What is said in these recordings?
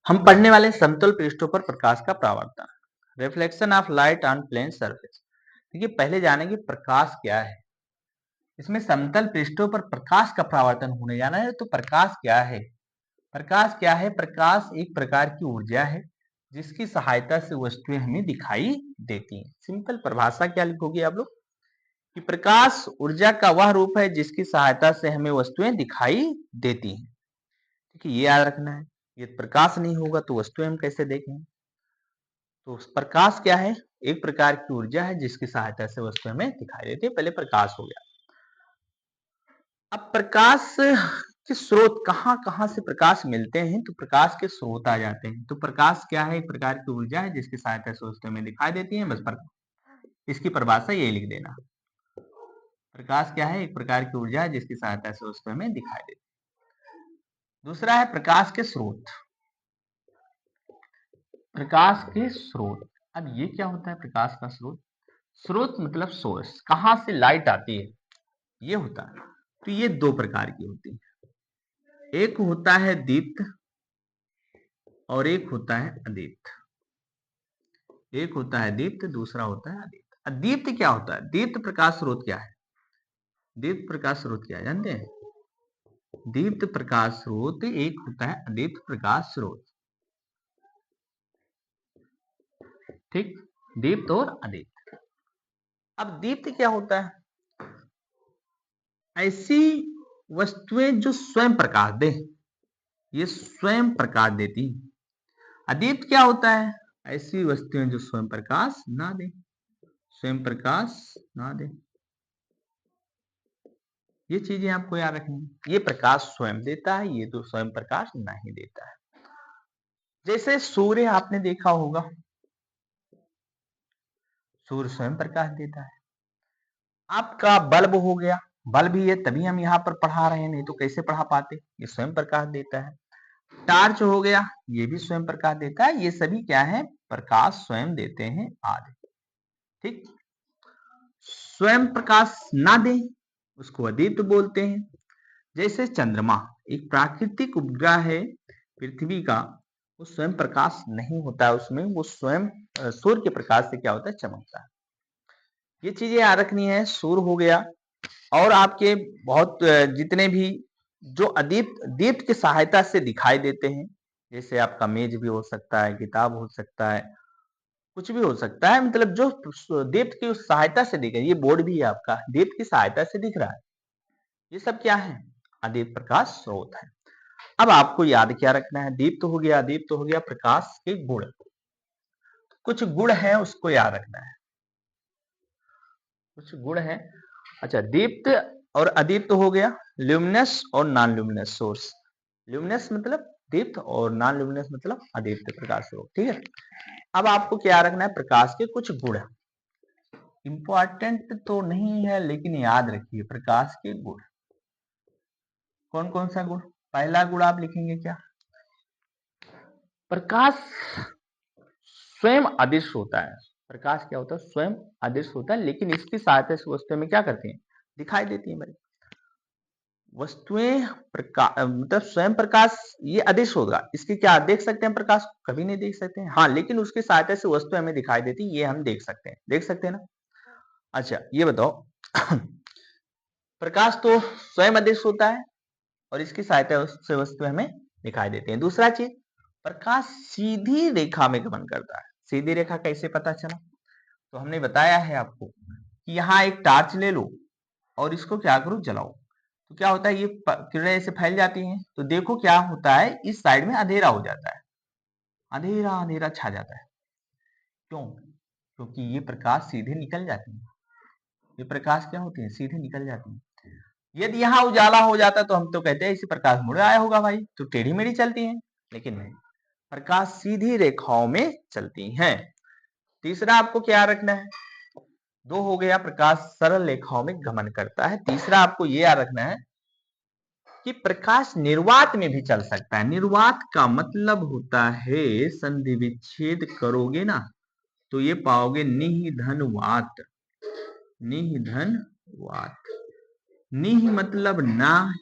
हम पढ़ने वाले समतल पृष्ठों पर प्रकाश का परावर्तन, reflection of light on plane surface. देखिए पहले जाने की प्रकाश क्या है। इसमें समतल पृष्ठों पर प्रकाश का परावर्तन होने जाना है। तो प्रकाश क्या है? प्रकाश क्या है? प्रकाश एक प्रकार की ऊर्जा है जिसकी सहायता से वस्तुएं हमें दिखाई देती हैं। सिंपल परिभाषा क्या लिखोगे आप लोग कि प्रकाश ऊर्जा का वह रूप है जिसकी सहायता से हमें वस्तुएं दिखाई देती हैं। ठीक है, ये याद रखना है। ये प्रकाश नहीं होगा तो वस्तुएं हम कैसे देखेंगे? तो प्रकाश क्या है? एक प्रकार की ऊर्जा है जिसकी सहायता से वस्तु हमें दिखाई देती है। पहले प्रकाश हो गया। अब प्रकाश के स्रोत कहाँ कहाँ से प्रकाश मिलते हैं? तो प्रकाश के स्रोत आ जाते हैं। तो प्रकाश क्या है? एक प्रकार की ऊर्जा है जिसकी सहायता से वस्तु हमें दिखाई देती है। बस इसकी परिभाषा ये लिख देना। प्रकाश क्या है? एक प्रकार की ऊर्जा है जिसकी सहायता से वस्तु हमें दिखाई देती है। दूसरा है प्रकाश के स्रोत। प्रकाश के स्रोत, अब ये क्या होता है? प्रकाश का स्रोत, स्रोत मतलब सोर्स, कहां से लाइट आती है ये होता है। तो ये दो प्रकार की होती है, एक होता है दीप्त और एक होता है अदीप्त। एक होता है दीप्त, दूसरा होता है अदीप्त। अदीप्त क्या होता है? दीप्त प्रकाश स्रोत क्या है? दीप्त प्रकाश स्रोत क्या है जानते हैं? दीप्त प्रकाश स्रोत एक होता है अदीप्त प्रकाश स्रोत। ठीक, दीप्त और अदीप्त। अब दीप्त क्या होता है? ऐसी वस्तुएं जो स्वयं प्रकाश दे, ये स्वयं प्रकाश देती। अदीप्त क्या होता है? ऐसी वस्तुएं जो स्वयं प्रकाश ना दे, स्वयं प्रकाश ना दे। ये चीजें आपको याद रखनी। ये प्रकाश स्वयं देता है, ये तो स्वयं प्रकाश नहीं देता है। जैसे सूर्य आपने देखा होगा, सूर्य स्वयं प्रकाश देता है। आपका बल्ब हो गया, बल्ब ही है तभी हम यहाँ पर पढ़ा रहे हैं, नहीं तो कैसे पढ़ा पाते? ये स्वयं प्रकाश देता है। टार्च हो गया, ये भी स्वयं प्रकाश देता है। ये सभी क्या है? प्रकाश स्वयं देते हैं आदि। ठीक, स्वयं प्रकाश ना दे उसको अदीप्त बोलते हैं। जैसे चंद्रमा एक प्राकृतिक उपग्रह है पृथ्वी का, वो स्वयं प्रकाश नहीं होता है उसमें, वो स्वयं सूर्य के प्रकाश से क्या होता है? चमकता है। ये चीजें याद रखनी है। सूर्य हो गया और आपके बहुत जितने भी जो अदीप्त दीप्त की सहायता से दिखाई देते हैं, जैसे आपका मेज भी हो सकता है, किताब हो सकता है, कुछ भी हो सकता है, मतलब जो दीप्त की सहायता से दिख रहा है। ये बोर्ड भी है आपका, दीप्त की सहायता से दिख रहा है। ये सब क्या है? अदीप्त प्रकाश स्रोत है। अब आपको याद क्या रखना है? दीप्त हो गया, दीप्त हो गया, प्रकाश के गुण, कुछ गुण है उसको याद रखना है। कुछ गुण है। अच्छा, दीप्त और अदीप्त हो गया, ल्यूमिनस और नॉन ल्यूमिनस सोर्स। ल्यूमिनस मतलब दीप्त और नॉन ल्यूमिनस मतलब अदीप्त प्रकाश स्रोत। ठीक है, अब आपको क्या रखना है? प्रकाश के कुछ गुण। इंपॉर्टेंट तो नहीं है लेकिन याद रखिए प्रकाश के गुण। कौन कौन सा गुण? पहला गुण आप लिखेंगे क्या? प्रकाश स्वयं अदृश्य होता है। प्रकाश क्या होता है? स्वयं अदृश्य होता है, लेकिन इसकी सहायता से वस्तुएं में क्या करती हैं? दिखाई देती हैं। भाई वस्तुएं प्रकाश मतलब स्वयं प्रकाश ये अदृश्य होगा, इसकी क्या देख सकते हैं? प्रकाश कभी नहीं देख सकते हैं। हाँ, लेकिन उसकी सहायता से वस्तुएं हमें दिखाई देती, ये हम देख सकते हैं। देख सकते हैं ना? अच्छा, ये बताओ प्रकाश तो स्वयं अदृश्य होता है और इसकी सहायता से वस्तुएं हमें दिखाई देती हैं। दूसरा चीज, प्रकाश सीधी रेखा में गमन करता है। सीधी रेखा कैसे पता चला? तो हमने बताया है आपको कि यहाँ एक टार्च ले लो और इसको क्या करो? जलाओ। तो क्या होता है? ये किरणें ऐसे फैल जाती हैं, तो देखो क्या होता है, इस साइड में अंधेरा हो जाता है, अंधेरा अंधेरा छा जाता है। क्यों? क्योंकि ये प्रकाश सीधे निकल जाती है। ये प्रकाश क्या होती है? सीधे निकल जाती है। यदि यहाँ उजाला हो जाता तो हम तो कहते हैं इसी प्रकाश मुड़ आया होगा भाई, तो टेढ़ी मेढ़ी चलती है, लेकिन नहीं, प्रकाश सीधी रेखाओं में चलती है। तीसरा आपको क्या रखना है? दो हो गया, प्रकाश सरल रेखाओं में गमन करता है। तीसरा आपको ये याद रखना है कि प्रकाश निर्वात में भी चल सकता है। निर्वात का मतलब होता है, संधि विच्छेद करोगे ना तो ये पाओगे निधनवात। निधनवात, निह मतलब ना,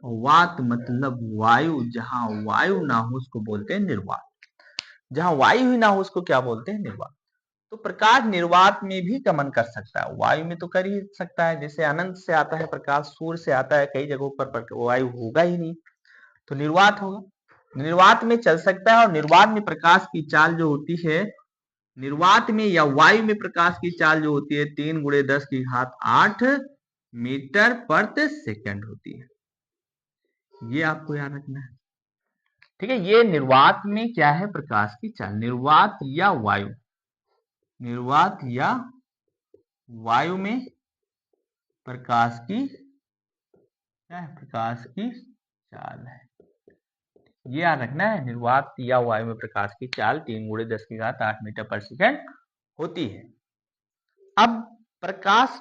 वात मतलब वायु, जहां वायु ना हो उसको बोलते हैं निर्वात, जहां वायु ही ना हो उसको क्या बोलते हैं, निर्वात। तो प्रकाश निर्वात में भी गमन कर सकता है, वायु में तो कर ही सकता है, जैसे अनंत से आता है प्रकाश, सूर्य से आता है, कई जगहों पर वायु होगा ही नहीं, तो निर्वात होगा, निर्वात में चल सकता है। और निर्वात में प्रकाश की चाल जो होती है, निर्वात में या वायु में प्रकाश की चाल जो होती है 3 × 10⁸ मीटर प्रति सेकंड होती है, ये आपको याद रखना है। ठीक है, ये निर्वात में क्या है, प्रकाश की चाल, निर्वात या वायु, निर्वात या वायु में प्रकाश की क्या है, प्रकाश की चाल है, ये याद रखना है। निर्वात या वायु में प्रकाश की चाल 3 × 10⁸ मीटर पर सेकंड होती है। अब प्रकाश,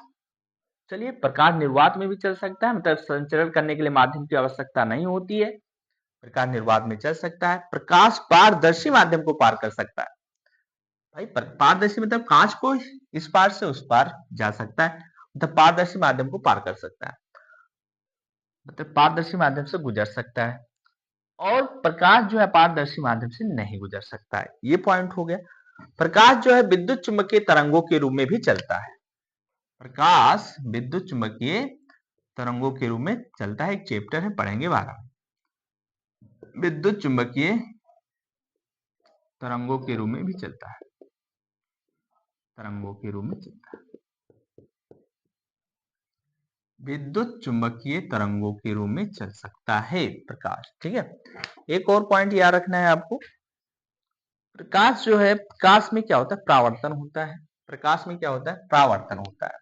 चलिए प्रकाश निर्वात में भी चल सकता है, मतलब संचरण करने के लिए माध्यम की आवश्यकता नहीं होती है, प्रकाश निर्वात में चल सकता है। प्रकाश पारदर्शी माध्यम को पार कर सकता है, भाई पारदर्शी मतलब कांच को इस पार से उस पार जा सकता है, मतलब पारदर्शी माध्यम को पार कर सकता है, मतलब पारदर्शी माध्यम से गुजर सकता है। और प्रकाश जो है पारदर्शी माध्यम से नहीं गुजर सकता है, ये पॉइंट हो गया। प्रकाश जो है विद्युत चुंबकीय तरंगों के रूप में भी चलता है, प्रकाश विद्युत चुंबकीय तरंगों के रूप में चलता है, एक चैप्टर है पढ़ेंगे 12 में, विद्युत चुंबकीय तरंगों के रूप में भी चलता है, तरंगों के रूप में चलता है, विद्युत चुंबकीय तरंगों के रूप में चल सकता है प्रकाश। ठीक है, एक और पॉइंट याद रखना है आपको, प्रकाश जो है, प्रकाश में क्या होता है, परावर्तन होता है, प्रकाश में क्या होता है, परावर्तन होता है,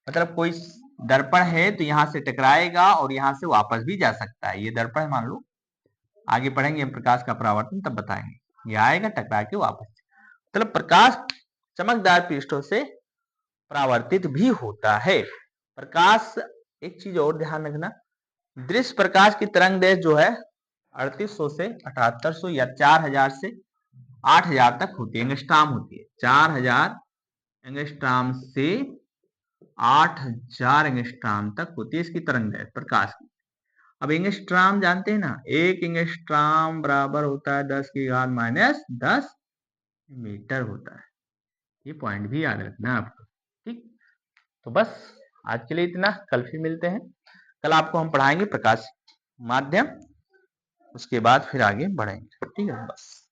मतलब कोई दर्पण है तो यहां से टकराएगा और यहां से वापस भी जा सकता है, ये दर्पण है मान लो, आगे पढ़ेंगे प्रकाश का परावर्तन तब बताएंगे, ये आएगा टकरा के वापस, मतलब प्रकाश चमकदार पृष्ठों से परावर्तित भी होता है। प्रकाश, एक चीज और ध्यान रखना, दृश्य प्रकाश की तरंग दैर्घ्य जो है 3800 से 7800 या 4000 से 8000 तक होती है, एंगस्ट्रॉम होती है, 4000 एंगस्ट्रॉम से 8000 एंगस्ट्रॉम तक होती है इसकी तरंग दैर्घ्य प्रकाश की। अब एंगस्ट्रॉम जानते हैं ना, एक एंगस्ट्रॉम बराबर होता है 10⁻⁻10 मीटर होता है, ये पॉइंट भी याद रखना है आपको। ठीक, तो बस आज के लिए इतना, कल फिर मिलते हैं, कल आपको हम पढ़ाएंगे प्रकाश माध्यम, उसके बाद फिर आगे बढ़ेंगे। ठीक है, बस।